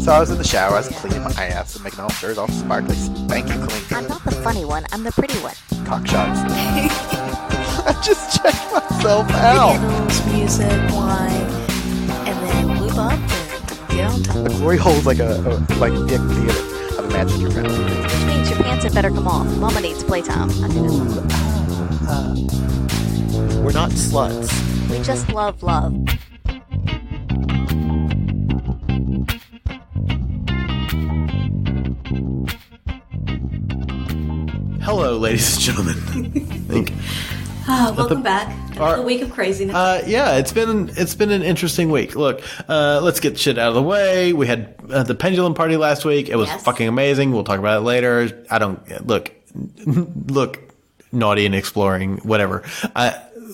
So I was in the shower, I was cleaning my ass and making all sure all sparkly, spanky clean. I'm not the funny one, I'm the pretty one. Cock shots. I just checked myself out. Candles, music, wine, and then lube up and get on top. The glory hole's like a big theater. I've imagined your family. Which means your pants had better come off. Mama needs playtime. I think We're not sluts. we just love love. Hello, ladies and gentlemen. Welcome back. Another week of craziness. Yeah, it's been an interesting week. Look, let's get shit out of the way. We had the pendulum party last week. It was fucking amazing. We'll talk about it later. I don't look naughty and exploring, whatever.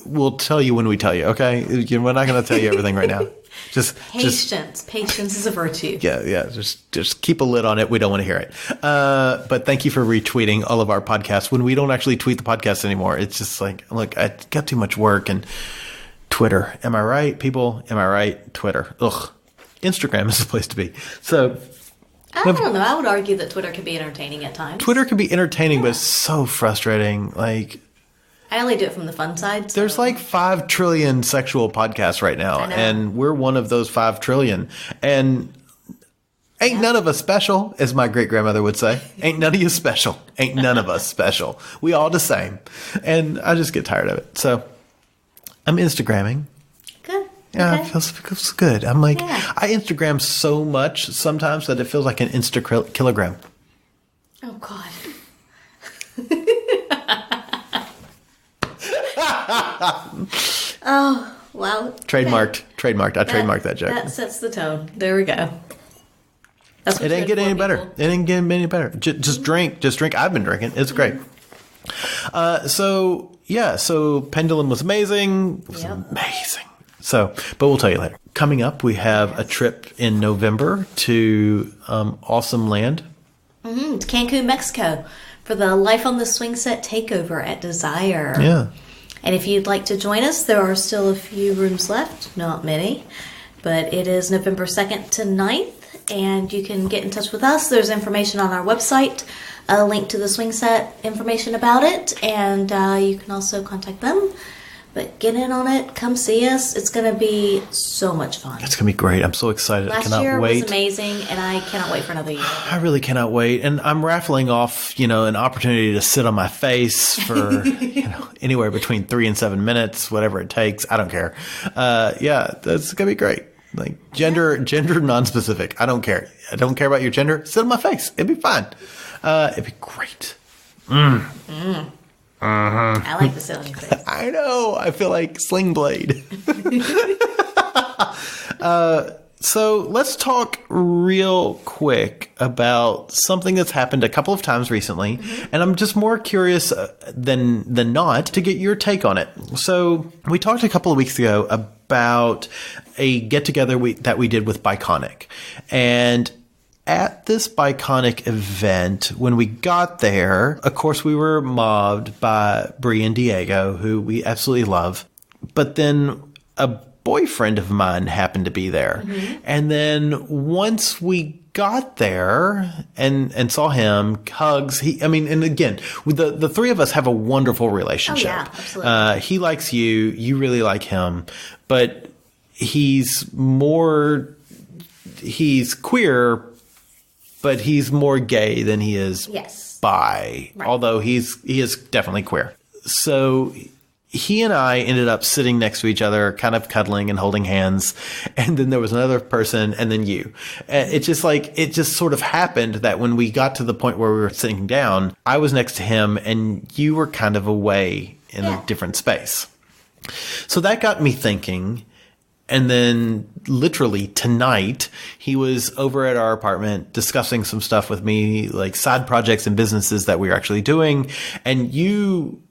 We'll tell you when we tell you. Okay, we're not going to tell you everything right now. Just Patience is a virtue. Yeah. Just keep a lid on it. We don't want to hear it. But thank you for retweeting all of our podcasts when we don't actually tweet the podcast anymore. It's just like, look, I got too much work and Twitter. Am I right, people? Am I right? Twitter. Ugh. Instagram is the place to be. So I don't know. I would argue that Twitter can be entertaining at times. Twitter can be entertaining, but it's so frustrating. Like, I only do it from the fun side. So. There's like 5 trillion sexual podcasts right now, and we're one of those 5 trillion. And ain't none of us special, as my great grandmother would say. Ain't none of you special. Ain't none of us special. We all the same. And I just get tired of it. So I'm Instagramming. Good. Yeah, Okay. it feels good. I'm like, I Instagram so much sometimes that it feels like an Insta-kilogram. Oh, God. Oh, wow. Trademarked. I trademarked that joke. That sets the tone. There we go. That's what It ain't getting any better. people. It ain't getting any better. Just drink. I've been drinking. It's great. So Pendulum was amazing. It was amazing. So, but we'll tell you later. Coming up, we have a trip in November to Awesome Land. To Cancun, Mexico for the Life on the Swing Set takeover at Desire. Yeah. And if you'd like to join us, there are still a few rooms left. Not many. But it is November 2nd to 9th. And you can get in touch with us. There's information on our website, a link to the swing set, information about it. And you can also contact them. But get in on it. Come see us. It's going to be so much fun. It's going to be great. I'm so excited. I Last cannot year wait. was amazing, and I cannot wait for another year. I really cannot wait. And I'm raffling off, an opportunity to sit on my face for, anywhere between 3 and 7 minutes, whatever it takes. I don't care. That's going to be great. Like gender non-specific. I don't care. I don't care about your gender. Sit on my face. It'd be fine. It'd be great. I like the sit on your face. I know. I feel like Sling Blade. So let's talk real quick about something that's happened a couple of times recently. And I'm just more curious than not to get your take on it. So we talked a couple of weeks ago about a get-together that we did with Biconic. And at this Biconic event, when we got there, of course, we were mobbed by Bree and Diego, who we absolutely love. But then a boyfriend of mine happened to be there. And then once we got there and saw him, hugs, and again, the three of us have a wonderful relationship. Oh, yeah, absolutely. He likes you really like him, but he's queer, but he's more gay than he is bi, although he is definitely queer. So he and I ended up sitting next to each other, kind of cuddling and holding hands. And then there was another person and then you. It just sort of happened that when we got to the point where we were sitting down, I was next to him and you were kind of away in a different space. So that got me thinking. And then literally tonight, he was over at our apartment discussing some stuff with me, like side projects and businesses that we were actually doing. And you,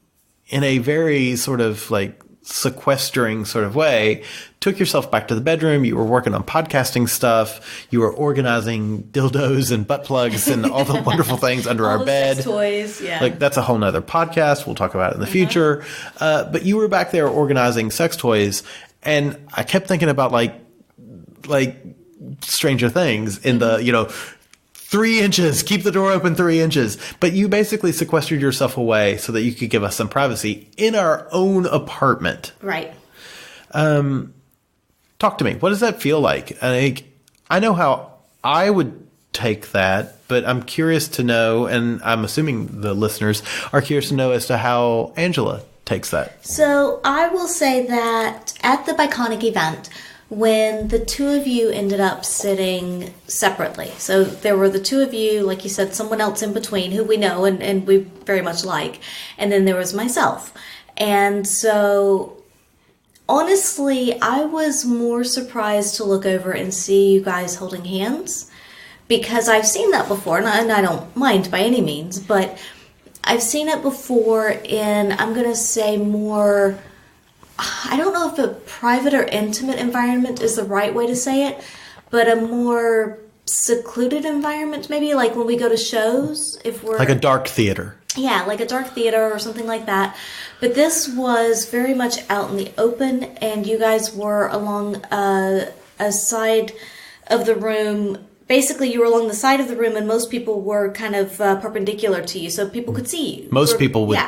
in a very sort of like sequestering sort of way, took yourself back to the bedroom. You were working on podcasting stuff. You were organizing dildos and butt plugs and all the wonderful things under our bed. Sex toys, yeah. Like that's a whole nother podcast. We'll talk about it in the future. But you were back there organizing sex toys. And I kept thinking about like Stranger Things in the, 3 inches, keep the door open 3 inches. But you basically sequestered yourself away so that you could give us some privacy in our own apartment. Right. Talk to me. What does that feel like? I know how I would take that, but I'm curious to know, and I'm assuming the listeners are curious to know as to how Angela takes that. So I will say that at the Biconic event, when the two of you ended up sitting separately, so there were the two of you, like you said, someone else in between who we know and we very much like, and then there was myself. And so honestly, I was more surprised to look over and see you guys holding hands, because I've seen that before, and I don't mind by any means, but I've seen it before in, I'm going to say, more, I don't know if a private or intimate environment is the right way to say it, but a more secluded environment, maybe like when we go to shows, if we're... Like a dark theater. Yeah, like a dark theater or something like that. But this was very much out in the open, and you guys were along a side of the room. Basically, you were along the side of the room, and most people were kind of perpendicular to you, so people could see you. Most people would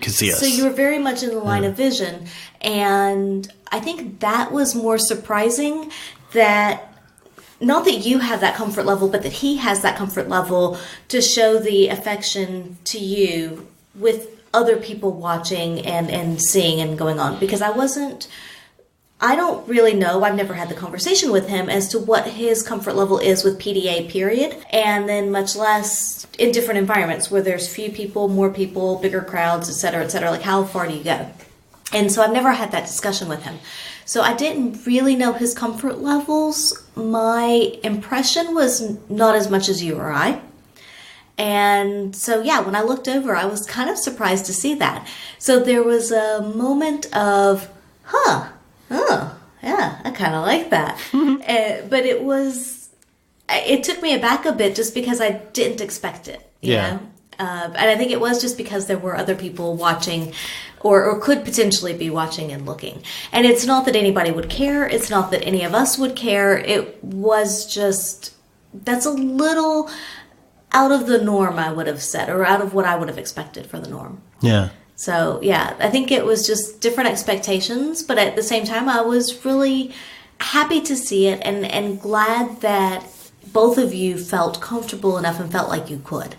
see us. So you were very much in the line of vision, and I think that was more surprising, that not that you have that comfort level, but that he has that comfort level to show the affection to you with other people watching and seeing and going on. Because I don't really know, I've never had the conversation with him as to what his comfort level is with PDA, period. And then much less in different environments where there's few people, more people, bigger crowds, et cetera, like how far do you go? And so I've never had that discussion with him. So I didn't really know his comfort levels. My impression was not as much as you or I. And so, yeah, when I looked over, I was kind of surprised to see that. So there was a moment of, oh, yeah, I kind of like that. But it took me aback a bit just because I didn't expect it. You know? And I think it was just because there were other people watching or could potentially be watching and looking. And it's not that anybody would care. It's not that any of us would care. It was just, that's a little out of the norm, I would have said, or out of what I would have expected for the norm. Yeah. So, yeah, I think it was just different expectations, but at the same time, I was really happy to see it and glad that both of you felt comfortable enough and felt like you could.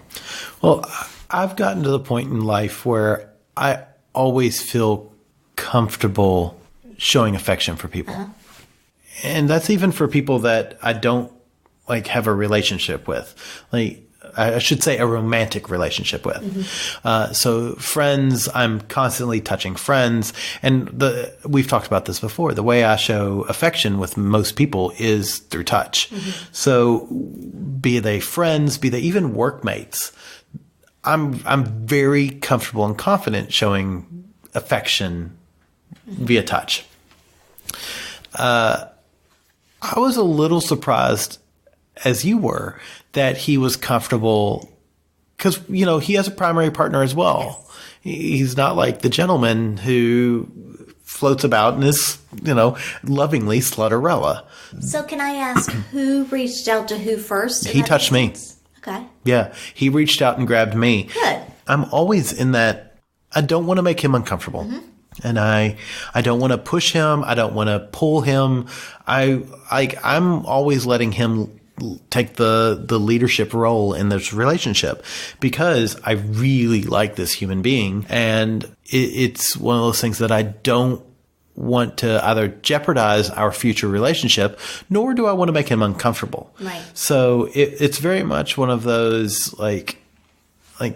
Well, I've gotten to the point in life where I always feel comfortable showing affection for people. Uh-huh. And that's even for people that I don't have a relationship with. I should say a romantic relationship with. Mm-hmm. So friends, I'm constantly touching friends. And we've talked about this before. The way I show affection with most people is through touch. Mm-hmm. So be they friends, be they even workmates, I'm very comfortable and confident showing affection via touch. I was a little surprised, as you were, that he was comfortable because, he has a primary partner as well. Yes. He's not like the gentleman who floats about and is, lovingly Slutterella. So can I ask who reached out to who first? He touched me. Okay. Yeah. He reached out and grabbed me. Good. I'm always in that. I don't want to make him uncomfortable. Mm-hmm. And I don't want to push him. I don't want to pull him. I'm always letting him take the leadership role in this relationship because I really like this human being. And it's one of those things that I don't want to either jeopardize our future relationship, nor do I want to make him uncomfortable. Right. So it's very much one of those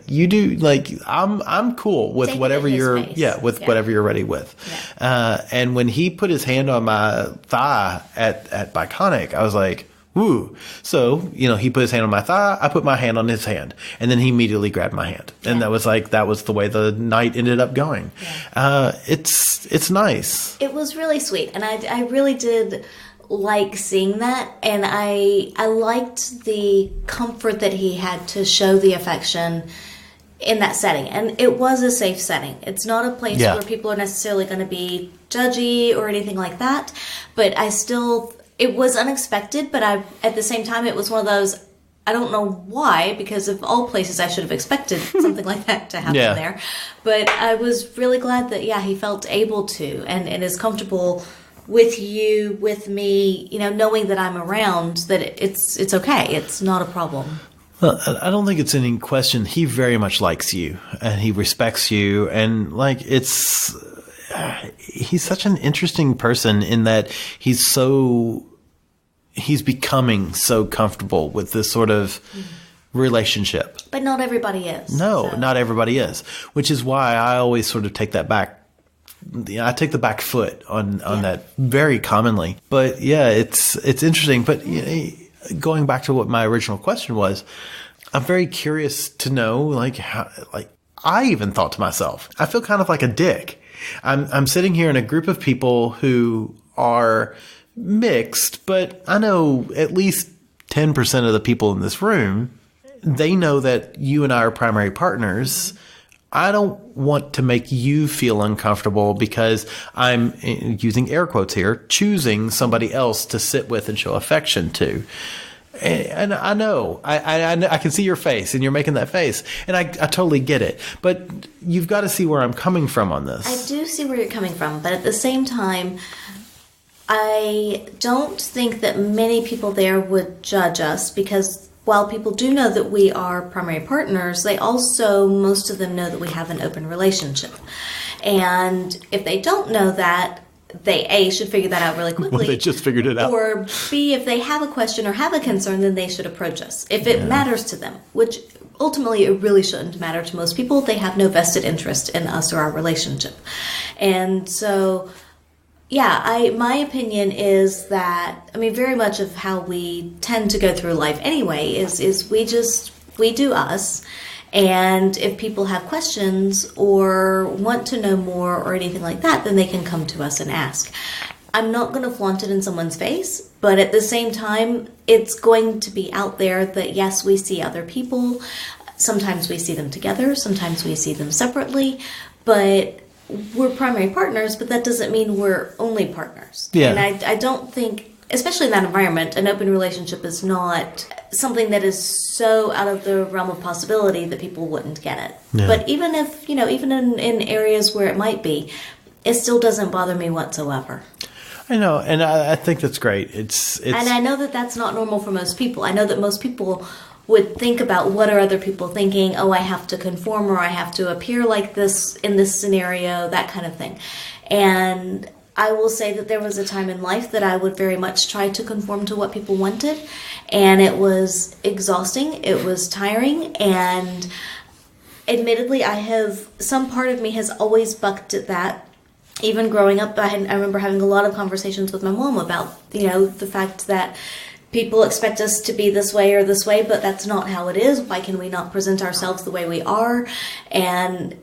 you do, I'm cool with whatever whatever you're ready with. Yeah. And when he put his hand on my thigh at Biconic, I was like, woo. So, he put his hand on my thigh, I put my hand on his hand, and then he immediately grabbed my hand. And that was the way the night ended up going. Yeah. It's nice. It was really sweet. And I really did like seeing that. And I liked the comfort that he had to show the affection in that setting. And it was a safe setting. It's not a place where people are necessarily going to be judgy or anything like that. But I still it was unexpected, but at the same time, it was one of those, I don't know why, because of all places I should have expected something like that to happen there. But I was really glad that, he felt able to and is comfortable with you, with me, knowing that I'm around, that it's okay. It's not a problem. Well, I don't think it's any question. He very much likes you and he respects you. And he's such an interesting person in that he's becoming so comfortable with this sort of relationship. But not everybody is. No, not everybody is, which is why I always sort of take that back. I take the back foot on that very commonly. But it's interesting. But going back to what my original question was, I'm very curious to know, how, I even thought to myself, I feel kind of like a dick. I'm sitting here in a group of people who are mixed, but I know at least 10% of the people in this room, they know that you and I are primary partners. I don't want to make you feel uncomfortable because I'm, using air quotes here, choosing somebody else to sit with and show affection to. And I know, I can see your face and you're making that face and I totally get it, but you've got to see where I'm coming from on this. I do see where you're coming from, but at the same time, I don't think that many people there would judge us because while people do know that we are primary partners, they also, most of them know that we have an open relationship. And if they don't know that, they A, should figure that out really quickly. Well, they just figured it out. Or B, if they have a question or have a concern, then they should approach us. If it matters to them, which ultimately it really shouldn't matter to most people. They have no vested interest in us or our relationship. And so, my opinion is that, very much of how we tend to go through life anyway is we do us. And if people have questions or want to know more or anything like that, then they can come to us and ask. I'm not going to flaunt it in someone's face, but at the same time, it's going to be out there that, yes, we see other people. Sometimes we see them together. Sometimes we see them separately. But we're primary partners, but that doesn't mean we're only partners. Yeah. And I don't think, especially in that environment, an open relationship is not something that is so out of the realm of possibility that people wouldn't get it. Yeah. But even if, even in areas where it might be, it still doesn't bother me whatsoever. I know, and I think that's great. It's and I know that that's not normal for most people. I know that most people would think about what are other people thinking, I have to conform or I have to appear like this in this scenario, that kind of thing. And I will say that there was a time in life that I would very much try to conform to what people wanted, and it was exhausting, it was tiring, and admittedly some part of me has always bucked at that. Even growing up, I remember having a lot of conversations with my mom about, the fact that people expect us to be this way, but that's not how it is. Why can we not present ourselves the way we are? And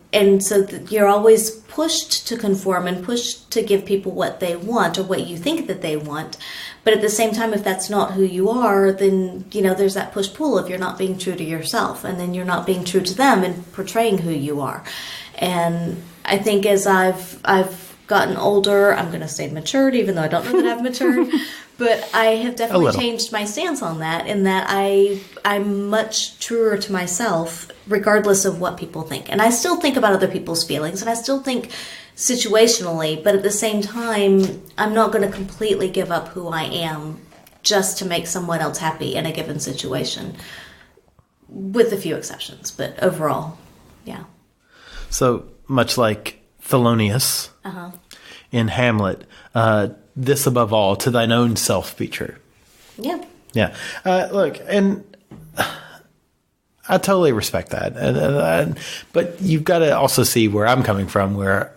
so you're always pushed to conform and pushed to give people what they want or what you think that they want. But at the same time, if that's not who you are, then, there's that push-pull if you're not being true to yourself. And then you're not being true to them and portraying who you are. And I think as I've gotten older, I'm going to say matured, even though I don't know that I've matured. But I have definitely changed my stance on that, in that I'm much truer to myself, regardless of what people think. And I still think about other people's feelings, and I still think situationally, but at the same time, I'm not going to completely give up who I am just to make someone else happy in a given situation, with a few exceptions. But overall, yeah. So, much like Thelonious in Hamlet, this above all, to thine own self be true. Yeah. Yeah. Look, and I totally respect that. But you've got to also see where I'm coming from, where,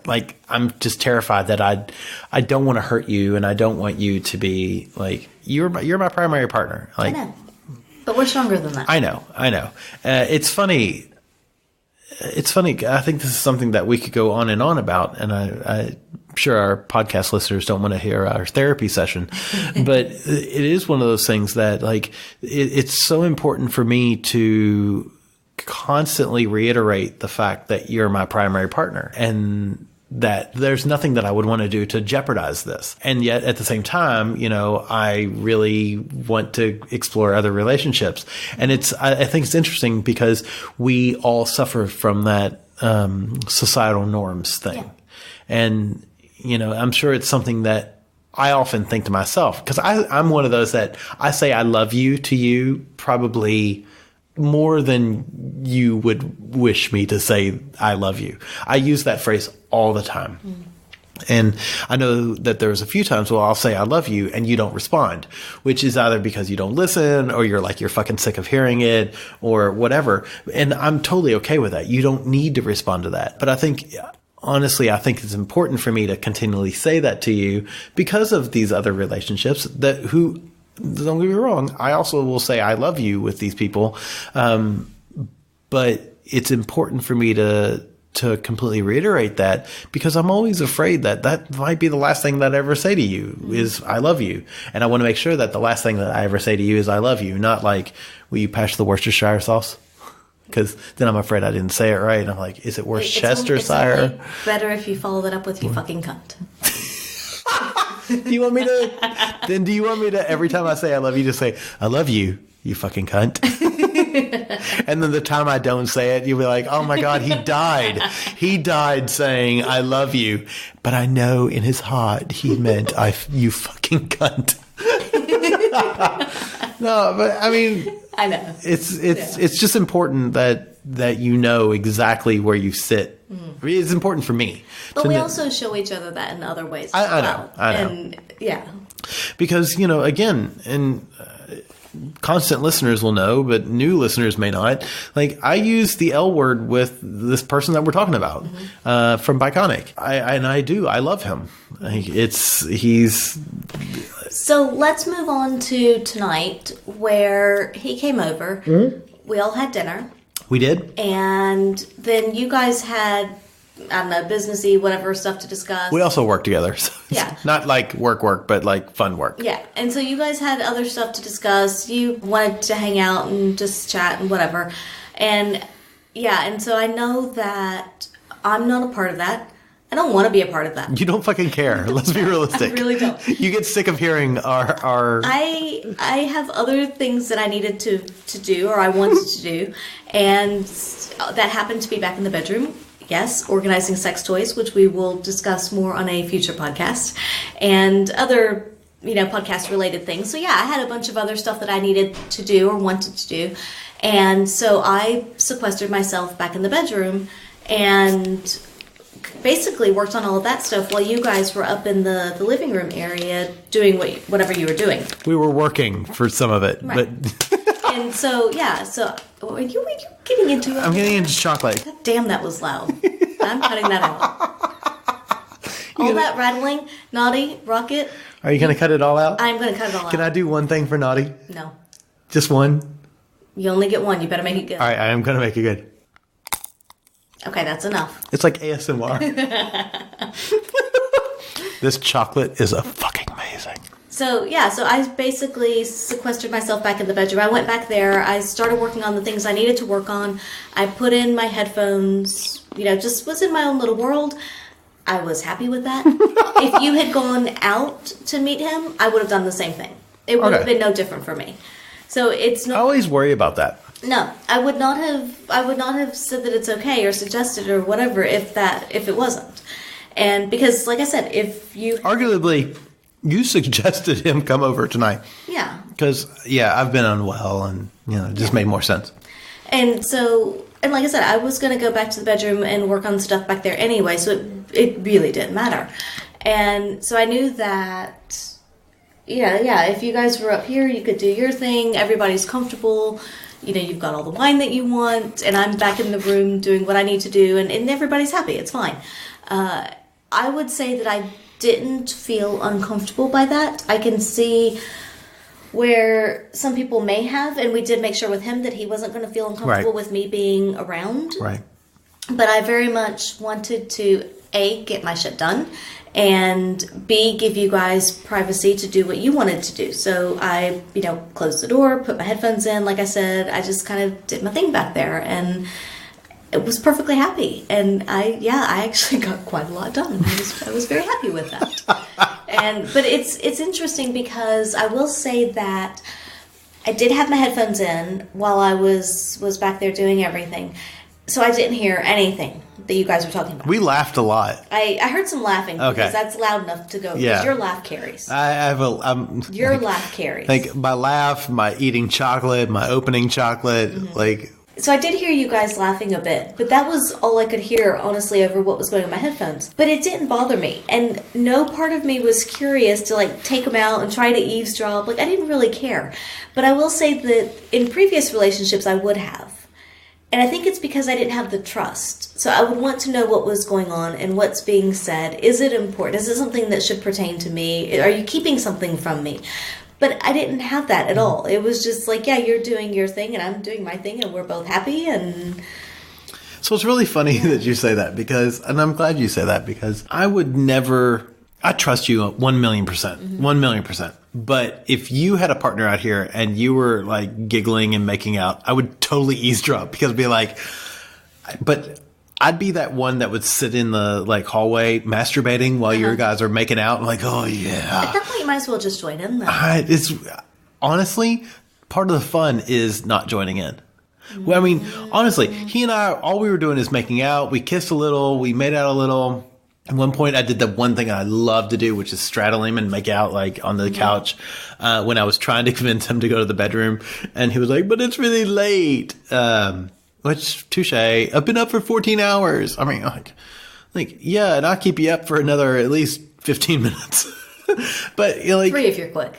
I'm just terrified that I don't want to hurt you, and I don't want you to be, you're my primary partner. I know. But we're stronger than that. I know. It's funny. I think this is something that we could go on and on about, and I'm sure our podcast listeners don't want to hear our therapy session, but it is one of those things that, it's so important for me to constantly reiterate the fact that you're my primary partner, and that there's nothing that I would want to do to jeopardize this. And yet at the same time, I really want to explore other relationships. And I think it's interesting because we all suffer from that societal norms thing. Yeah. And, I'm sure it's something that I often think to myself, because I'm one of those that I say I love you to you probably more than you would wish me to say I love you. I use that phrase all the time. And I know that there's a few times where I'll say I love you and you don't respond, which is either because you don't listen or you're fucking sick of hearing it or whatever. And I'm totally okay with that. You don't need to respond to that. But honestly, I think it's important for me to continually say that to you because of these other relationships don't get me wrong, I also will say I love you with these people. But it's important for me to completely reiterate that because I'm always afraid that might be the last thing that I ever say to you is I love you. And I want to make sure that the last thing that I ever say to you is I love you, not will you pass the Worcestershire sauce? Because then I'm afraid I didn't say it right. And I'm like, is it Worcestershire? It's only better if you follow that up with you fucking cunt. Do you want me to, every time I say I love you, just say, I love you, you fucking cunt? And then the time I don't say it, you'll be like, oh my God, he died. He died saying, I love you. But I know in his heart, he meant, you fucking cunt. No, but I mean, I know. It's just important that you know exactly where you sit. I mean, it's important for me. But we also show each other that in other ways. I know. And yeah. Because, again, and constant listeners will know, but new listeners may not. I use the L word with this person that we're talking about from Biconic. I love him. So let's move on to tonight where he came over. Mm-hmm. We all had dinner. We did. And then you guys had, I don't know, businessy, whatever stuff to discuss. We also worked together. So yeah. Not work, but fun work. Yeah. And so you guys had other stuff to discuss. You wanted to hang out and just chat and whatever. And yeah, and so I know that I'm not a part of that. I don't want to be a part of that. You don't fucking care. Let's be realistic. I really don't. You get sick of hearing our... I have other things that I needed to do or I wanted to do. And that happened to be back in the bedroom. Yes, organizing sex toys, which we will discuss more on a future podcast. And other, podcast related things. So yeah, I had a bunch of other stuff that I needed to do or wanted to do. And so I sequestered myself back in the bedroom and basically worked on all of that stuff while you guys were up in the living room area doing whatever you were doing. We were working for some of it. Right. But and so, yeah. So, are you getting into it? I'm getting into chocolate. God damn, that was loud. I'm cutting that out. All that rattling, Naughty, Rocket. Are you going to cut it all out? I'm going to cut it all out. Can I do one thing for Naughty? No. Just one? You only get one. You better make it good. All right, I am going to make it good. Okay, that's enough. It's like ASMR. This chocolate is fucking amazing. So, yeah, so I basically sequestered myself back in the bedroom. I went back there. I started working on the things I needed to work on. I put in my headphones, just was in my own little world. I was happy with that. If you had gone out to meet him, I would have done the same thing. It would have been no different for me. So it's not... I always worry about that. No, I would not have said that it's okay or suggested or whatever if it wasn't. And because, like I said, if you... Arguably, you suggested him come over tonight. Yeah. Because, I've been unwell and, it just made more sense. And so, and like I said, I was going to go back to the bedroom and work on stuff back there anyway, so it really didn't matter. And so I knew that... Yeah, if you guys were up here, you could do your thing. Everybody's comfortable. You've got all the wine that you want, and I'm back in the room doing what I need to do, and everybody's happy. It's fine. I would say that I didn't feel uncomfortable by that. I can see where some people may have, and we did make sure with him that he wasn't going to feel uncomfortable with me being around. Right. But I very much wanted to, A, get my shit done, and B, give you guys privacy to do what you wanted to do. So I, closed the door, put my headphones in. Like I said, I just kind of did my thing back there. And it was perfectly happy. And I actually got quite a lot done. I was very happy with that. But it's interesting because I will say that I did have my headphones in while I was back there doing everything. So I didn't hear anything that you guys were talking about. We laughed a lot. I heard some laughing because that's loud enough to go. Because your laugh carries. Your laugh carries. Like my laugh, my eating chocolate, my opening chocolate, So I did hear you guys laughing a bit, but that was all I could hear, honestly, over what was going on in my headphones. But it didn't bother me, and no part of me was curious to take them out and try to eavesdrop. I didn't really care. But I will say that in previous relationships, I would have. And I think it's because I didn't have the trust. So I would want to know what was going on and what's being said. Is it important? Is it something that should pertain to me? Are you keeping something from me? But I didn't have that at all. It was just you're doing your thing and I'm doing my thing and we're both happy. And so it's really funny that you say that and I'm glad you say that because I would never, I trust you 1,000,000%, 1,000,000%. But if you had a partner out here and you were giggling and making out, I would totally eavesdrop because I'd be but I'd be that one that would sit in the hallway masturbating while your guys are making out. I'm oh yeah. At that point, you might as well just join in. It's honestly part of the fun is not joining in. Well, I mean, honestly, he and I, all we were doing is making out. We kissed a little. We made out a little. At one point, I did the one thing I love to do, which is straddle him and make out on the couch when I was trying to convince him to go to the bedroom. And he was like, but it's really late. Which, touche. I've been up for 14 hours. I mean, yeah, and I'll keep you up for another at least 15 minutes. But, 3 if you're quick.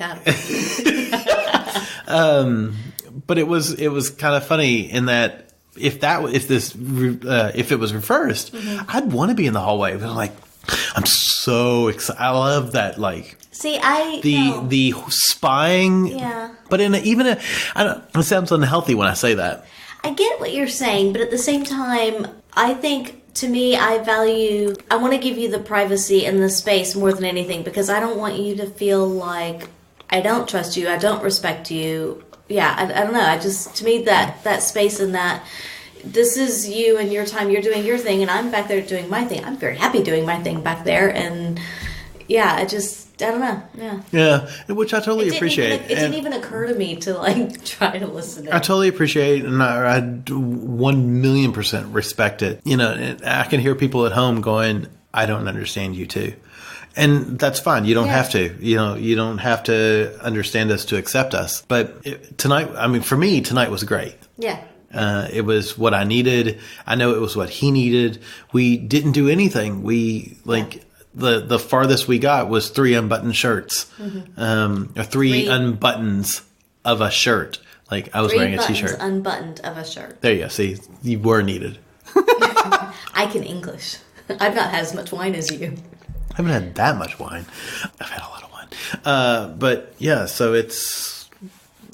But it was kind of funny in that if it was reversed, I'd want to be in the hallway. But I'm so excited. I love that. See, the spying. Yeah. But it sounds unhealthy when I say that. I get what you're saying, but at the same time, I think to me, I want to give you the privacy and the space more than anything because I don't want you to feel like I don't trust you, I don't respect you. Yeah, I don't know. To me, that space and that this is you and your time, you're doing your thing, and I'm back there doing my thing. I'm very happy doing my thing back there, and yeah, I don't know. Yeah. Yeah, which I totally appreciate. It didn't even occur to me to try to listen to it. I totally appreciate and I 1,000,000% respect it. And I can hear people at home going, I don't understand you too. And that's fine. You don't have to. You don't have to understand us to accept us. But tonight, for me, tonight was great. Yeah. It was what I needed. I know it was what he needed. We didn't do anything. We the farthest we got was 3 unbuttoned shirts, or 3 unbuttons of a shirt. I was wearing a t-shirt. Unbuttoned of a shirt. There you go. See, you were needed. I can English. I've not had as much wine as you. I haven't had that much wine. I've had a lot of wine. But yeah, so it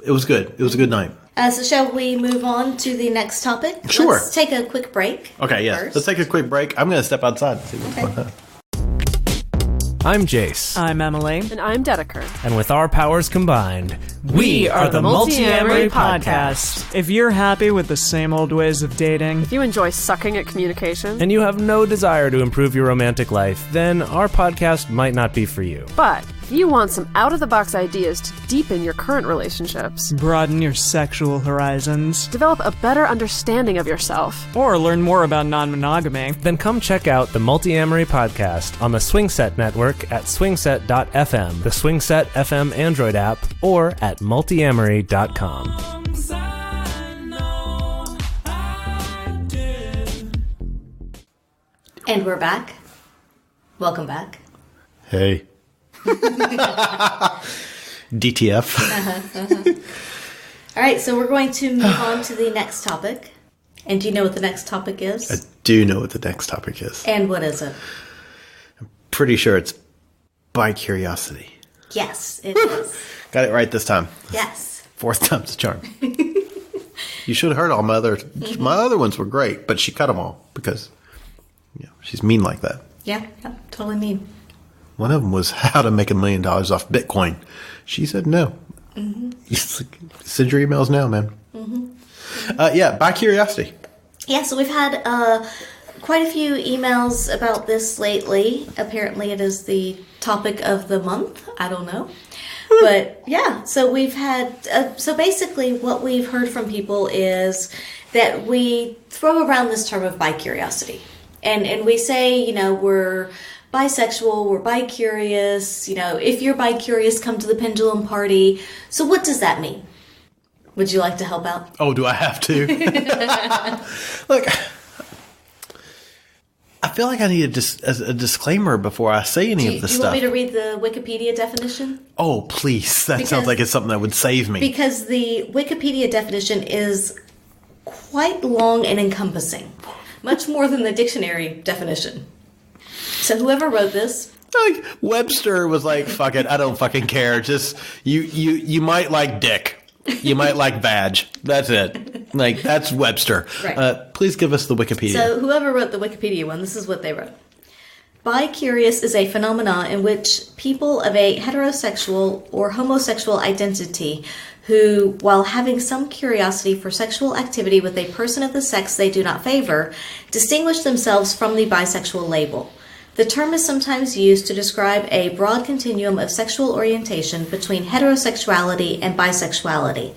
was good. It was a good night. So shall we move on to the next topic? Sure. Let's take a quick break. Okay, yeah. First. Let's take a quick break. I'm going to step outside and see what's going on. I'm Jace. I'm Emily. And I'm Dedeker. And with our powers combined, we are the Multi-Amory Podcast. If you're happy with the same old ways of dating, if you enjoy sucking at communication, and you have no desire to improve your romantic life, then our podcast might not be for you. But if you want some out-of-the-box ideas to deepen your current relationships, broaden your sexual horizons, develop a better understanding of yourself, or learn more about non-monogamy, then come check out the Multi-Amory Podcast on the Swingset Network at swingset.fm, the Swingset FM Android app, or at multiamory.com. And we're back. Welcome back. Hey. DTF. All right, so we're going to move on to the next topic. And do you know what the next topic is? I do know what the next topic is. And what is it? I'm pretty sure it's Bicuriosity. Yes, it is. Got it right this time. Yes. 4th time's a charm. You should have heard all my other... Mm-hmm. My other ones were great, but she cut them all because she's mean like that. Yeah, totally mean. One of them was how to make $1 million off Bitcoin. She said no. Mm-hmm. Send your emails now, man. Mm-hmm. Bicuriosity. Yeah, so we've had quite a few emails about this lately. Apparently it is the topic of the month. I don't know. But yeah, so we've had, so basically what we've heard from people is that we throw around this term of bicuriosity. And we say, you know, we're bisexual, we're bicurious, you know, if you're bicurious, come to the pendulum party. So what does that mean? Would you like to help out? Oh, do I have to? Look, I feel like I need a disclaimer before I say any of this stuff. Do you want me to read the Wikipedia definition? Oh, please. That sounds like it's something that would save me. Because the Wikipedia definition is quite long and encompassing. Much more than the dictionary definition. So whoever wrote this... Like, Webster was like, fuck it, I don't fucking care. Just, you might like dick. You might like vag. That's it. Like, that's Webster. Right. Please give us the Wikipedia. So whoever wrote the Wikipedia one, this is what they wrote. Bicurious is a phenomenon in which people of a heterosexual or homosexual identity who, while having some curiosity for sexual activity with a person of the sex they do not favor, distinguish themselves from the bisexual label. The term is sometimes used to describe a broad continuum of sexual orientation between heterosexuality and bisexuality.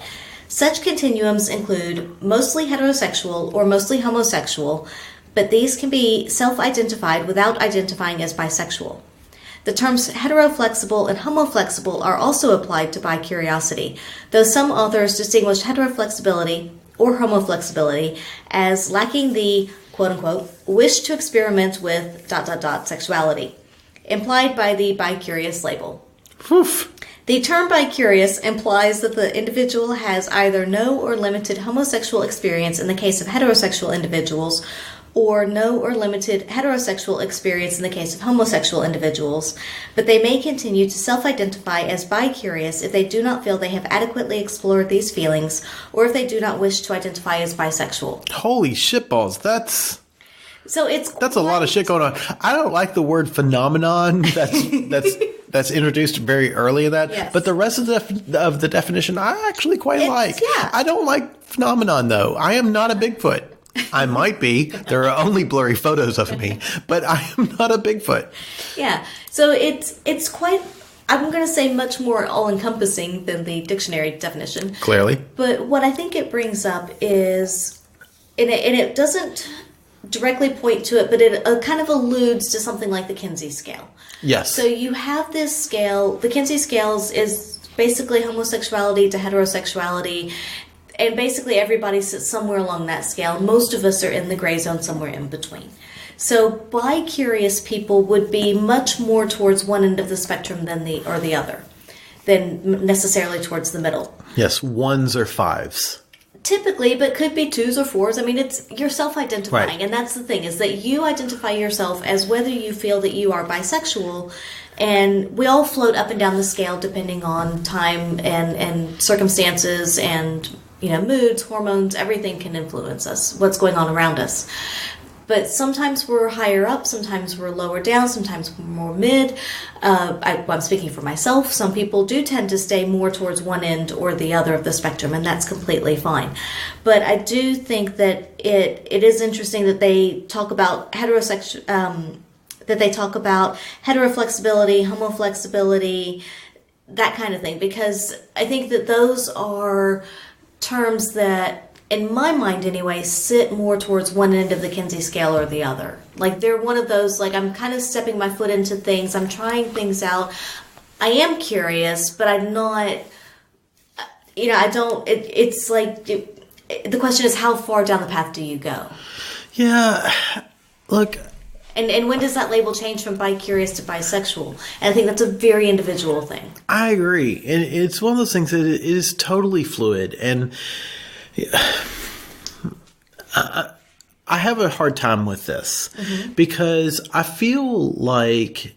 Such continuums include mostly heterosexual or mostly homosexual, but these can be self-identified without identifying as bisexual. The terms heteroflexible and homoflexible are also applied to bicuriosity, though some authors distinguish heteroflexibility or homoflexibility as lacking the quote-unquote wish to experiment with ... sexuality, implied by the bicurious label. Oof. The term bicurious implies that the individual has either no or limited homosexual experience in the case of heterosexual individuals, or no or limited heterosexual experience in the case of homosexual individuals, but they may continue to self-identify as bicurious if they do not feel they have adequately explored these feelings, or if they do not wish to identify as bisexual. Holy shitballs, that's a lot of shit going on. I don't like the word phenomenon. That's introduced very early in that. Yes. But the rest of the definition I actually quite like. Yeah. I don't like phenomenon though. I am not a Bigfoot. I might be. There are only blurry photos of me, but I am not a Bigfoot. Yeah. So it's quite, I'm going to say, much more all-encompassing than the dictionary definition. Clearly. But what I think it brings up is, and it doesn't directly point to it, but it kind of alludes to something like the Kinsey scale. Yes. So you have this scale. The Kinsey scales is basically homosexuality to heterosexuality, and basically everybody sits somewhere along that scale. Most of us are in the gray zone somewhere in between. So bi-curious people would be much more towards one end of the spectrum than the other, than necessarily towards the middle. Yes, ones or fives. Typically, but could be twos or fours. I mean, you're self-identifying, right. And that's the thing, is that you identify yourself as whether you feel that you are bisexual, and we all float up and down the scale depending on time and circumstances and, you know, moods, hormones, everything can influence us, what's going on around us. But sometimes we're higher up, sometimes we're lower down, sometimes we're more mid. I'm speaking for myself. Some people do tend to stay more towards one end or the other of the spectrum, and that's completely fine. But I do think that it is interesting that they talk about heteroflexibility, homoflexibility, that kind of thing, because I think that those are terms that, in my mind anyway, sit more towards one end of the Kinsey scale or the other. Like, they're one of those, like, I'm kind of stepping my foot into things, I'm trying things out. I am curious, but I'm not, you know, I don't, it's like, the question is, how far down the path do you go? Yeah, look. And when does that label change from bi-curious to bisexual? And I think that's a very individual thing. I agree. And it's one of those things that is totally fluid. And I have a hard time with this because I feel like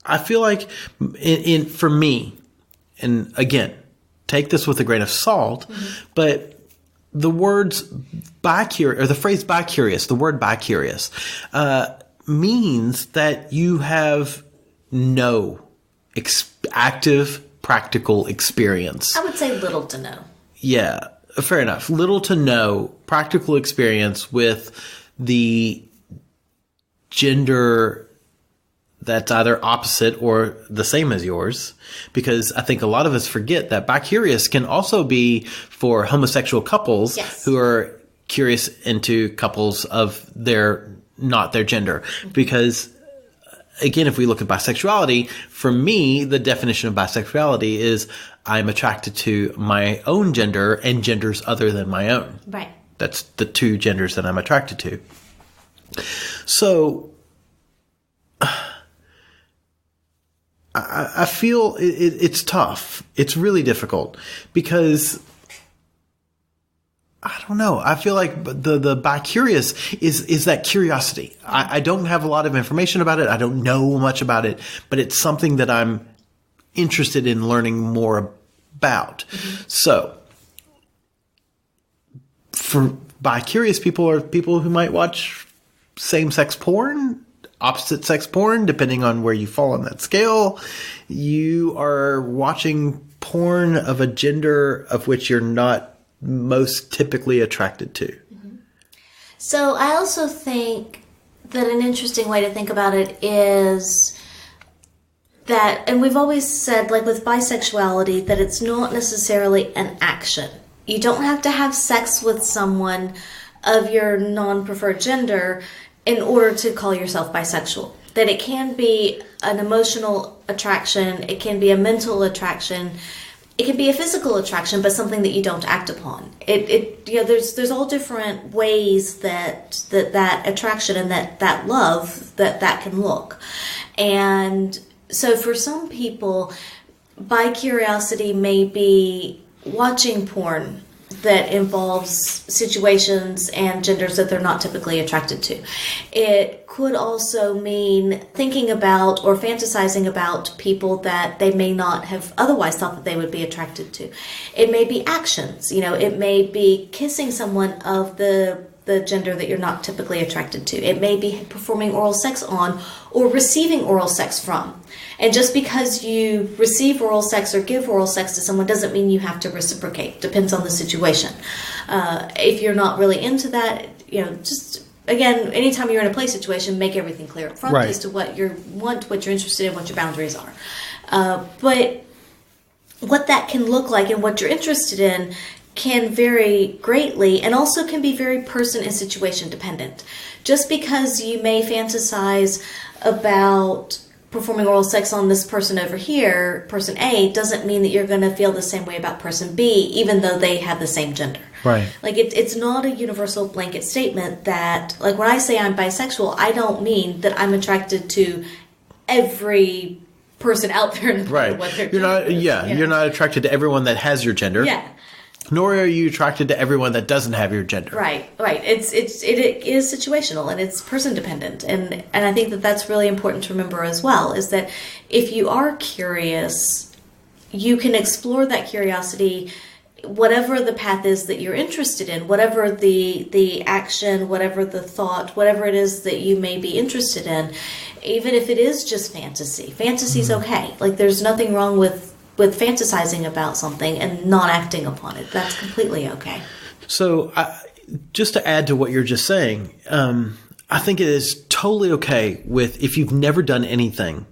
for me, and again, take this with a grain of salt, but the words bi-curious, or the phrase bi-curious, the word bi-curious, means that you have no active practical experience. I would say little to no. Yeah. Fair enough. Little to no practical experience with the gender that's either opposite or the same as yours, because I think a lot of us forget that bicurious can also be for homosexual couples who are curious into couples of not their gender. Because again, if we look at bisexuality, for me, the definition of bisexuality is I'm attracted to my own gender and genders other than my own. Right. That's the two genders that I'm attracted to. So I feel it's tough. It's really difficult because I don't know. I feel like the bicurious is that curiosity. I don't have a lot of information about it. I don't know much about it, but it's something that I'm interested in learning more about. Mm-hmm. So for bicurious people are people who might watch same-sex porn, opposite-sex porn, depending on where you fall on that scale. You are watching porn of a gender of which you're not most typically attracted to. Mm-hmm. So I also think that an interesting way to think about it is that, and we've always said, like with bisexuality, that it's not necessarily an action. You don't have to have sex with someone of your non-preferred gender in order to call yourself bisexual. That it can be an emotional attraction, it can be a mental attraction, it can be a physical attraction, but something that you don't act upon. There's all different ways that attraction and that love that can look. And so for some people, bicuriosity may be watching porn that involves situations and genders that they're not typically attracted to. It could also mean thinking about or fantasizing about people that they may not have otherwise thought that they would be attracted to. It may be actions. It may be kissing someone of the gender that you're not typically attracted to. It may be performing oral sex on or receiving oral sex from. And just because you receive oral sex or give oral sex to someone doesn't mean you have to reciprocate. Depends on the situation. If you're not really into that, just, again, anytime you're in a play situation, make everything clear up front as to what you want, what you're interested in, what your boundaries are. But what that can look like and what you're interested in can vary greatly and also can be very person and situation dependent. Just because you may fantasize about performing oral sex on this person over here, person A, doesn't mean that you're going to feel the same way about person B, even though they have the same gender. Right. Like, it's not a universal blanket statement that, like, when I say I'm bisexual, I don't mean that I'm attracted to every person out there in the world. What they're You're not attracted to everyone that has your gender. Yeah. Nor are you attracted to everyone that doesn't have your gender. Right. It is situational and it's person dependent, and I think that that's really important to remember as well. Is that if you are curious, you can explore that curiosity, whatever the path is that you're interested in, whatever the action, whatever the thought, whatever it is that you may be interested in, even if it is just fantasy. Fantasy's okay. Like, there's nothing wrong with fantasizing about something and not acting upon it. That's completely okay. So just to add to what you're just saying, I think it is totally okay with, if you've never done anything,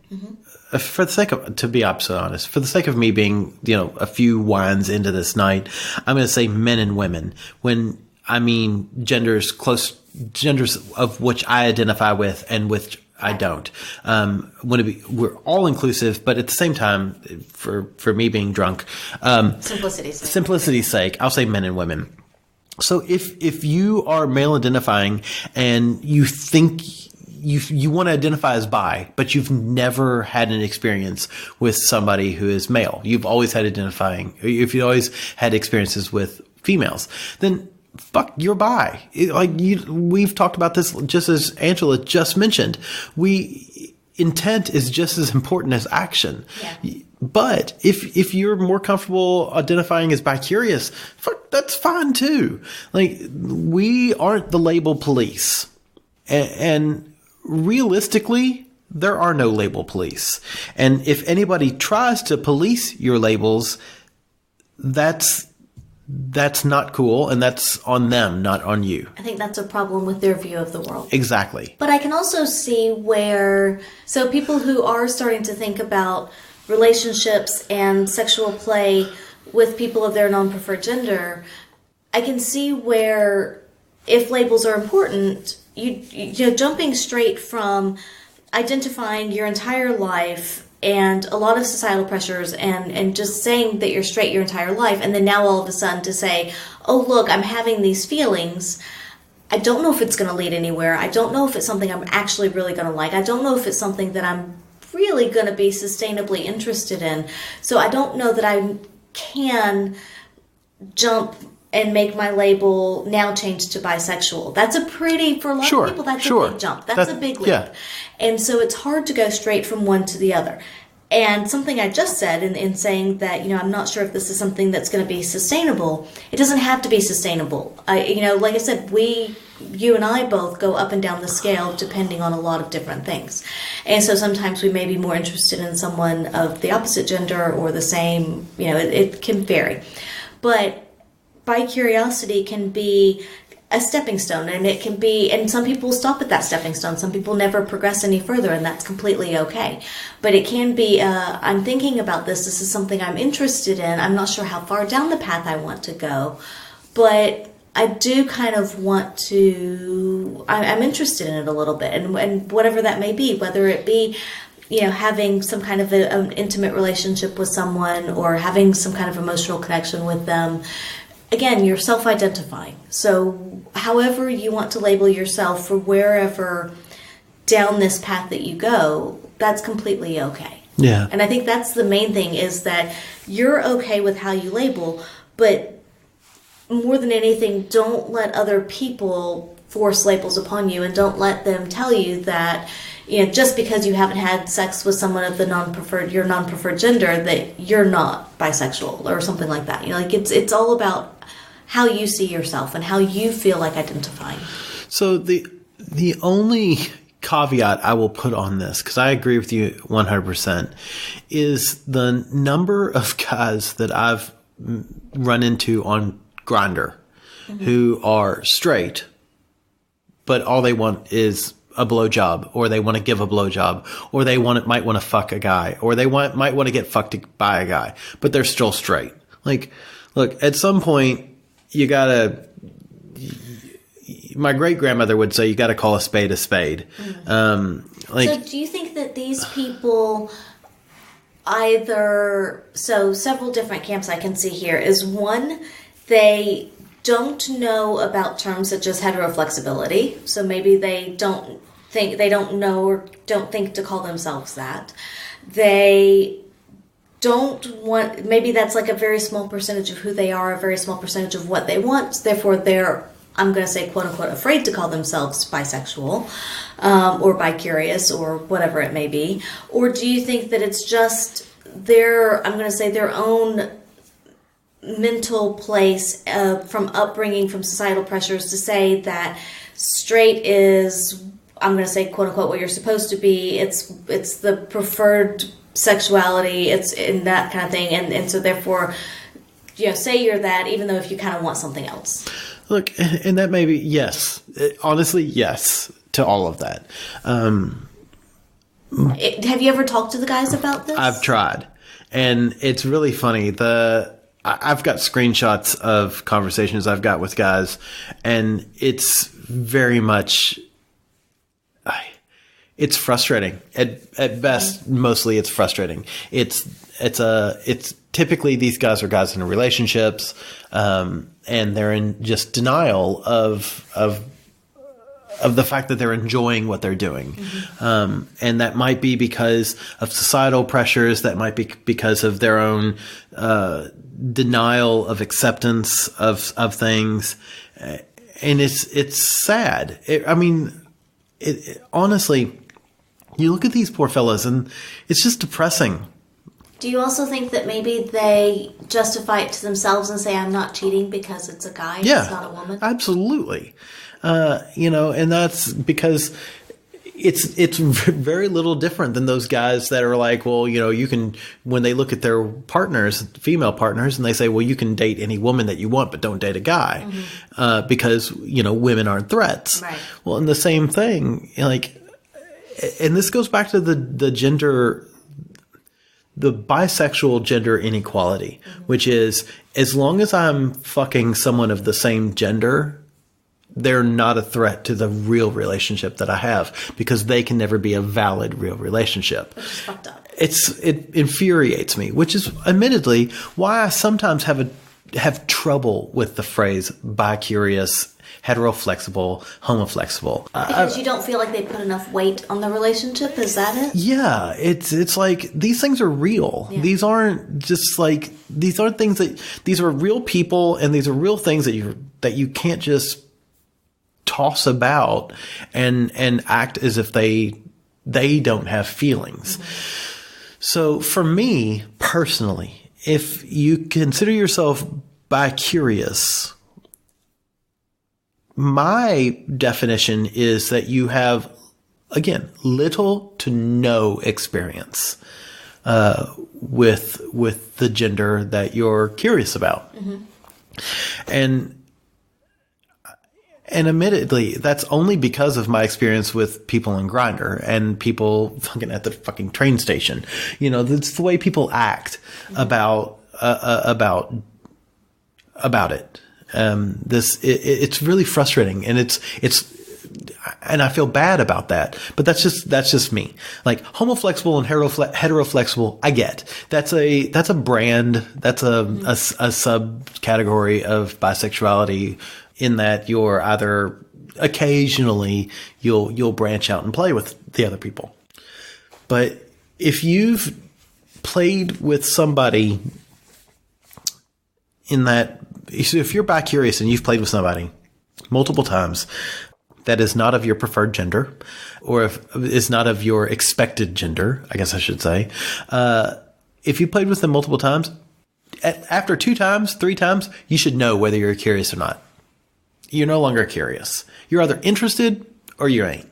for the sake of, to be absolutely honest, for the sake of me being, a few wines into this night, I'm going to say men and women. When I mean genders of which I identify with and which I don't. We're all inclusive, but at the same time, for me being drunk, simplicity's sake, I'll say men and women. So if you are male identifying and you think you want to identify as bi, but you've never had an experience with somebody who is male, you've always had always had experiences with females, then fuck, you're bi. We've talked about this just as Angela just mentioned. Intent is just as important as action. Yeah. But if you're more comfortable identifying as bicurious, fuck, that's fine too. Like, we aren't the label police. And realistically, there are no label police. And if anybody tries to police your labels, that's that's not cool, and that's on them, not on you. I think that's a problem with their view of the world. Exactly. But I can also see where, so people who are starting to think about relationships and sexual play with people of their non-preferred gender, I can see where if labels are important, you're jumping straight from identifying your entire life and a lot of societal pressures and just saying that you're straight your entire life, and then now all of a sudden to say, oh look, I'm having these feelings. I don't know if it's going to lead anywhere. I don't know if it's something I'm actually really going to like. I don't know if it's something that I'm really going to be sustainably interested in. So I don't know that I can jump and make my label now change to bisexual. That's a pretty, for a lot of people, that's a big jump. That's a big leap. Yeah. And so it's hard to go straight from one to the other. And something I just said in saying that, I'm not sure if this is something that's going to be sustainable. It doesn't have to be sustainable. Like I said, you and I both go up and down the scale depending on a lot of different things. And so sometimes we may be more interested in someone of the opposite gender or the same, it can vary. But Bicuriosity can be a stepping stone, and it can be, and some people stop at that stepping stone. Some people never progress any further, and that's completely okay. But it can be, I'm thinking about this is something I'm interested in. I'm not sure how far down the path I want to go, but I do kind of want to, I'm interested in it a little bit, and whatever that may be, whether it be, having some kind of an intimate relationship with someone or having some kind of emotional connection with them. Again, you're self-identifying. So however you want to label yourself for wherever down this path that you go, that's completely okay. Yeah. And I think that's the main thing, is that you're okay with how you label, but more than anything, don't let other people force labels upon you, and don't let them tell you that, just because you haven't had sex with someone of your non-preferred gender, that you're not bisexual or something like that. It's all about how you see yourself and how you feel like identifying. So the only caveat I will put on this, because I agree with you 100%, is the number of guys that I've run into on Grindr who are straight, but all they want is a blowjob, or they want to give a blowjob, or they might want to fuck a guy, or they might want to get fucked by a guy, but they're still straight. Like, look, at some point, you gotta. My great grandmother would say, you gotta call a spade a spade. So, do you think that these people several different camps I can see here is, one, they don't know about terms such as heteroflexibility, so maybe they don't know or don't think to call themselves that. They don't want, maybe that's like a very small percentage of who they are, a very small percentage of what they want, therefore they're, I'm going to say, quote unquote, afraid to call themselves bisexual, or bicurious, or whatever it may be. Or do you think that it's just their own mental place from upbringing, from societal pressures, to say that straight is, I'm going to say, quote unquote, what you're supposed to be. It's the preferred sexuality. It's in that kind of thing. And so therefore, say you're that, even though if you kind of want something else. Look, and that may be, yes. Honestly, yes to all of that. Have you ever talked to the guys about this? I've tried. And it's really funny. I've got screenshots of conversations I've got with guys, and it's very much, it's frustrating. At best, mostly it's frustrating. It's typically these guys are guys in relationships, and they're in just denial of the fact that they're enjoying what they're doing. And that might be because of societal pressures. That might be because of their own denial of acceptance of things. And it's sad. Honestly, you look at these poor fellas and it's just depressing. Do you also think that maybe they justify it to themselves and say, I'm not cheating because it's a guy, it's not a woman? Absolutely. And that's because, it's very little different than those guys that are like, well, you can, when they look at their partners, female partners, and they say, well, you can date any woman that you want, but don't date a guy, because, women aren't threats. Right. Well, and the same thing, like, and this goes back to the gender, the bisexual gender inequality, which is, as long as I'm fucking someone of the same gender, they're not a threat to the real relationship that I have, because they can never be a valid real relationship. Which is fucked up. It infuriates me, which is admittedly why I sometimes have trouble with the phrase bicurious, heteroflexible, homoflexible. Because you don't feel like they put enough weight on the relationship? Is that it? Yeah, it's like these things are real. Yeah. These aren't just like, these aren't things that, these are real people, and these are real things that you can't just toss about and act as if they don't have feelings. So for me personally, if you consider yourself bicurious, my definition is that you have, again, little to no experience with the gender that you're curious about. And admittedly, that's only because of my experience with people in Grindr and people fucking at the fucking train station. That's the way people act about it. It's really frustrating, and and I feel bad about that, but that's just me. Like, homoflexible and heteroflexible, I get. That's a brand. That's a subcategory of bisexuality, in that you're either occasionally you'll branch out and play with the other people. But if you've played with somebody if you're bicurious and you've played with somebody multiple times that is not of your preferred gender, or if is not of your expected gender, I guess I should say, if you played with them multiple times, after 2 times, 3 times, you should know whether you're curious or not. You're no longer curious. You're either interested or you ain't.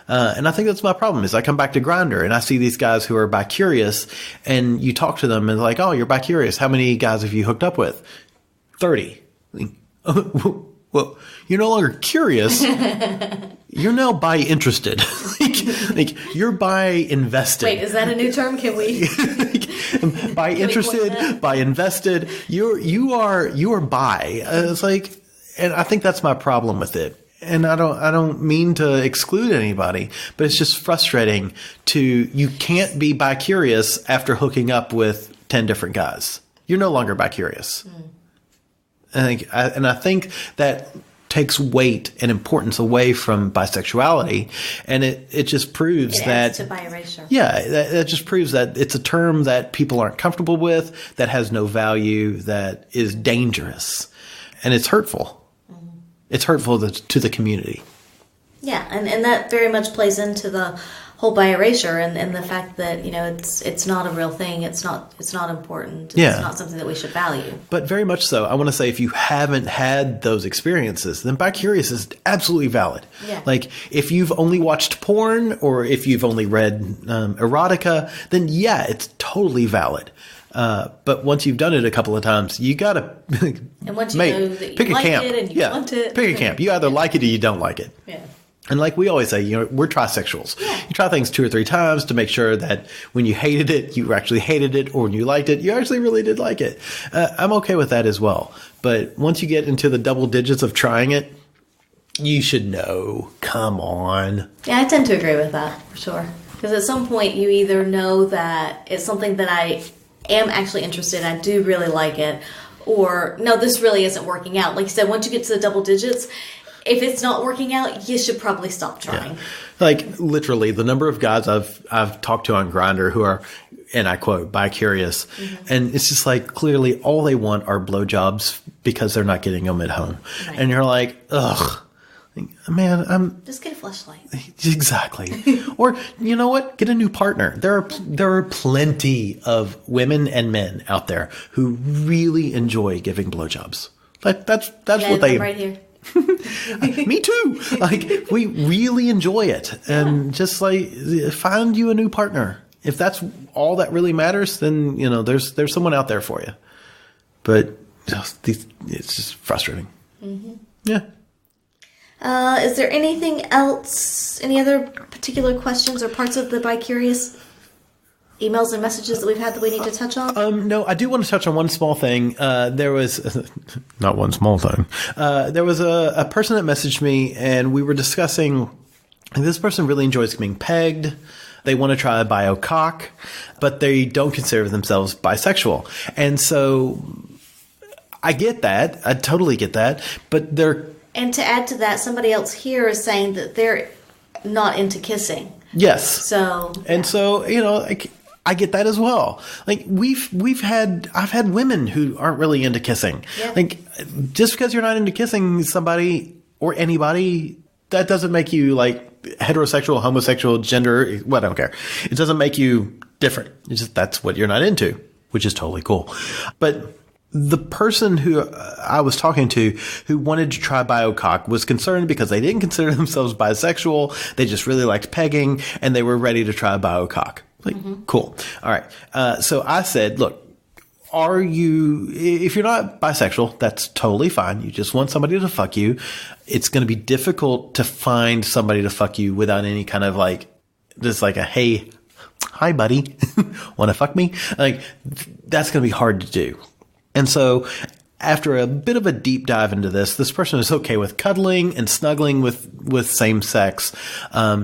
And I think that's my problem, is I come back to Grindr and I see these guys who are bicurious, and you talk to them and they're like, oh, you're bicurious. How many guys have you hooked up with? 30. Well, you're no longer curious. You're now bi-interested. like you're bi-invested. Wait, is that a new term? Can we? Bi-interested, bi-invested. You are bi. It's like, and I think that's my problem with it. And I don't mean to exclude anybody, but it's just frustrating you can't be bi-curious after hooking up with 10 different guys. You're no longer bi-curious. I think that takes weight and importance away from bisexuality, and it just proves that to bi erasure. Yeah, that just proves that it's a term that people aren't comfortable with, that has no value, that is dangerous, and it's hurtful. It's hurtful to the community. Yeah, and that very much plays into the whole bi erasure and the fact that it's not a real thing. It's not important. It's not something that we should value. But very much so. I want to say, if you haven't had those experiences, then bi-curious is absolutely valid. Yeah. Like, if you've only watched porn or if you've only read erotica, then yeah, it's totally valid. But once you've done it a couple of times, you gotta and once you know that you like it and you want it, pick a camp. You either like it or you don't like it. Yeah. And like we always say, we're trisexuals. Yeah. You try things 2 or 3 times to make sure that when you hated it, you actually hated it, or when you liked it, you actually really did like it. I'm okay with that as well. But once you get into the double digits of trying it, you should know. Come on. Yeah, I tend to agree with that, for sure. Because at some point, you either know that it's something that I am actually interested in, I do really like it, or no, this really isn't working out. Like you said, once you get to the double digits, if it's not working out, you should probably stop trying. Yeah. Like, literally, the number of guys I've talked to on Grindr who are, and I quote, bi-curious, and it's just like, clearly all they want are blowjobs because they're not getting them at home. Right. And you're like, ugh. Man, just get a fleshlight. Exactly. Or, you know what? Get a new partner. There are plenty of women and men out there who really enjoy giving blowjobs. That's what they right here. Me too. Like, we really enjoy it. And just like, find you a new partner. If that's all that really matters, then, there's someone out there for you. But it's just frustrating. Mm-hmm. Yeah. Is there anything else, any other particular questions or parts of the Bicurious emails and messages that we've had that we need to touch on? No, I do want to touch on one small thing. There was, not one small thing. There was a person that messaged me, and we were discussing, this person really enjoys being pegged. They want to try a bio cock, but they don't consider themselves bisexual. And so I get that. I totally get that. But they're... And to add to that, somebody else here is saying that they're not into kissing. Yes. So... And so, I get that as well. Like, I've had women who aren't really into kissing. Yeah. Like, just because you're not into kissing somebody or anybody, that doesn't make you like heterosexual, homosexual, gender, what, I don't care. It doesn't make you different. It's just, that's what you're not into, which is totally cool. But the person who I was talking to who wanted to try biocock was concerned because they didn't consider themselves bisexual. They just really liked pegging, and they were ready to try biocock. Like, cool. All right. So I said, look, if you're not bisexual, that's totally fine. You just want somebody to fuck you. It's going to be difficult to find somebody to fuck you without any kind of like, just like a, hey, hi buddy, want to fuck me? Like, that's going to be hard to do. And so after a bit of a deep dive into this person is okay with cuddling and snuggling with same sex.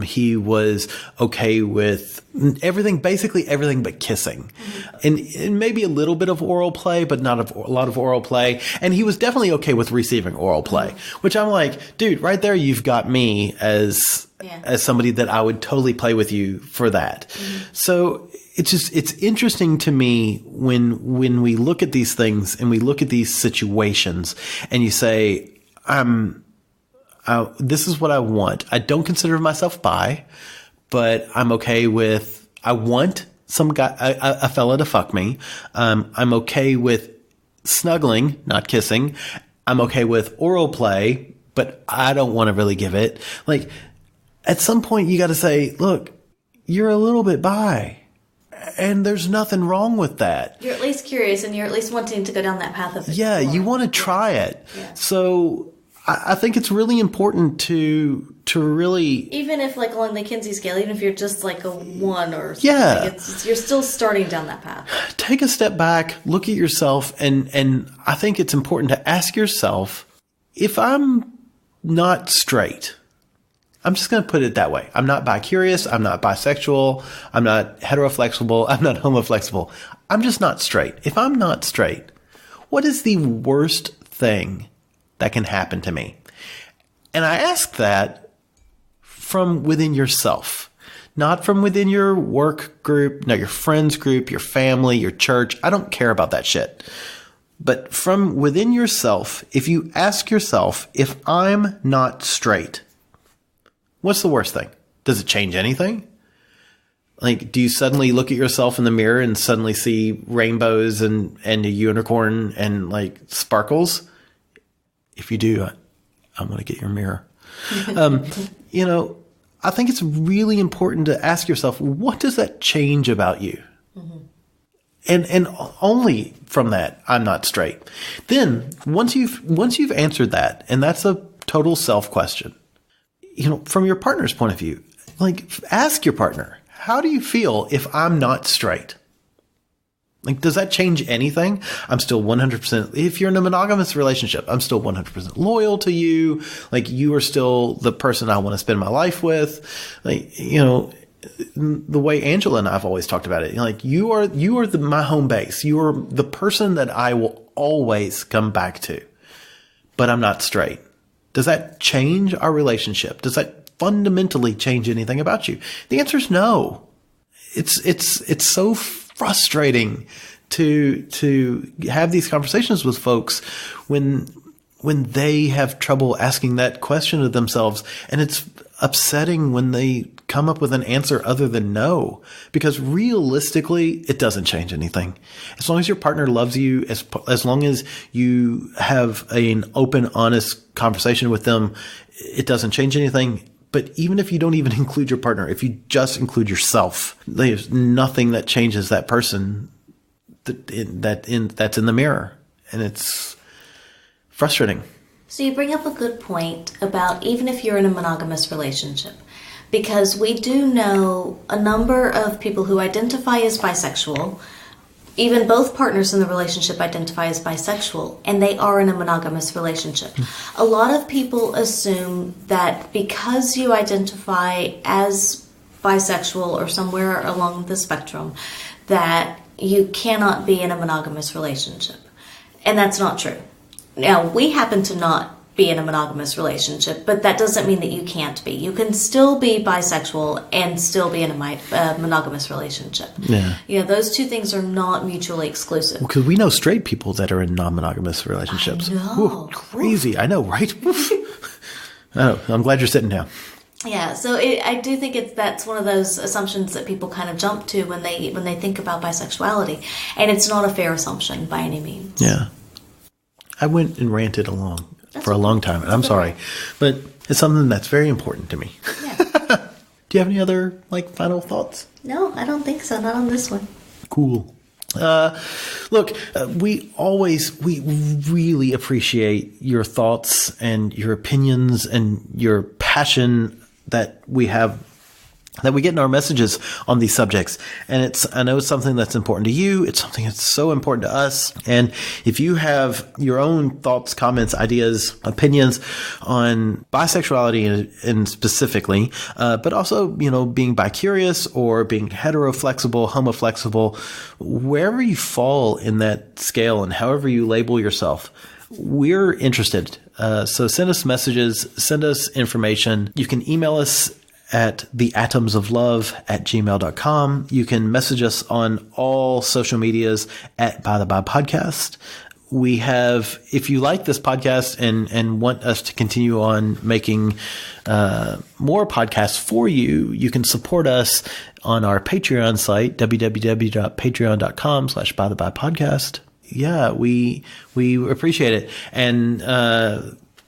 He was okay with basically everything but kissing. And maybe a little bit of oral play, but not a lot of oral play. And he was definitely okay with receiving oral play, which I'm like, dude, right there, you've got me as somebody that I would totally play with you for that. So it's interesting to me when we look at these things and we look at these situations and you say, this is what I want. I don't consider myself bi, but I'm okay with, I want some guy, a fella to fuck me. I'm okay with snuggling, not kissing. I'm okay with oral play, but I don't want to really give it. Like, at some point you got to say, look, you're a little bit bi. And there's nothing wrong with that. You're at least curious, and you're at least wanting to go down that path of it. Yeah, you want to try it. Yeah. So I think it's really important to really... Even if, like, along the Kinsey scale, even if you're just like a 1 or something, you're still starting down that path. Take a step back, look at yourself, and I think it's important to ask yourself, if I'm not straight... I'm just going to put it that way. I'm not bi-curious. I'm not bisexual. I'm not heteroflexible. I'm not homoflexible. I'm just not straight. If I'm not straight, what is the worst thing that can happen to me? And I ask that from within yourself, not from within your work group, not your friends group, your family, your church. I don't care about that shit. But from within yourself, if you ask yourself, if I'm not straight, what's the worst thing? Does it change anything? Like, do you suddenly look at yourself in the mirror and suddenly see rainbows and a unicorn and like sparkles? If you do, I want to get your mirror. I think it's really important to ask yourself, what does that change about you? And only from that, I'm not straight. Then once you've answered that, and that's a total self question, from your partner's point of view, like, ask your partner, how do you feel if I'm not straight? Like, does that change anything? I'm still 100%, if you're in a monogamous relationship, I'm still 100% loyal to you. Like, you are still the person I want to spend my life with. Like, the way Angela and I've always talked about it, like, you are my home base. You are the person that I will always come back to, but I'm not straight. Does that change our relationship? Does that fundamentally change anything about you? The answer is no. It's so frustrating to have these conversations with folks when when they have trouble asking that question of themselves. And it's upsetting when they come up with an answer other than no, because realistically, it doesn't change anything. As long as your partner loves you, as long as you have an open, honest conversation with them, it doesn't change anything. But even if you don't even include your partner, if you just include yourself, there's nothing that changes that person that's in the mirror. And it's frustrating. So you bring up a good point about even if you're in a monogamous relationship, because we do know a number of people who identify as bisexual, even both partners in the relationship identify as bisexual, and they are in a monogamous relationship. A lot of people assume that because you identify as bisexual or somewhere along the spectrum, that you cannot be in a monogamous relationship. And that's not true. Now, we happen to not be in a monogamous relationship, but that doesn't mean that you can't be. You can still be bisexual and still be in a monogamous relationship. Yeah. You know, those two things are not mutually exclusive. Because we know straight people that are in non-monogamous relationships. I know. Ooh, crazy. I know, right? Oh, I'm glad you're sitting down. Yeah, so I do think that's one of those assumptions that people kind of jump to when they think about bisexuality, and it's not a fair assumption by any means. Yeah. I went and ranted along for a long time, and I'm sorry, but it's something that's very important to me. Yeah. Do you have any other final thoughts? No, I don't think so. Not on this one. Cool. Look, we really appreciate your thoughts and your opinions and your passion that we get in our messages on these subjects. And I know it's something that's important to you. It's something that's so important to us. And if you have your own thoughts, comments, ideas, opinions on bisexuality and specifically, but also, being bicurious or being heteroflexible, homoflexible, wherever you fall in that scale and however you label yourself, we're interested. So send us messages, send us information. You can email us at theatomsoflove@gmail.com. You can message us on all social medias at By the By Podcast. We have, if you like this podcast and want us to continue on making more podcasts for you, you can support us on our Patreon site, www.patreon.com/bythebypodcast. Yeah, we appreciate it. And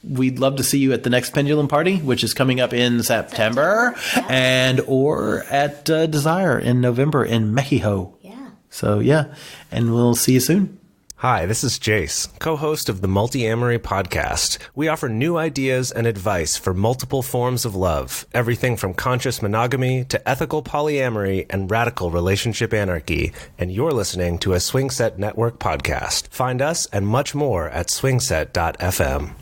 we'd love to see you at the next Pendulum Party, which is coming up in September. And or at Desire in November in Mexico. Yeah. So, yeah, and we'll see you soon. Hi, this is Jace, co-host of the Multi-Amory podcast. We offer new ideas and advice for multiple forms of love, everything from conscious monogamy to ethical polyamory and radical relationship anarchy. And you're listening to a Swing Set Network podcast. Find us and much more at swingset.fm.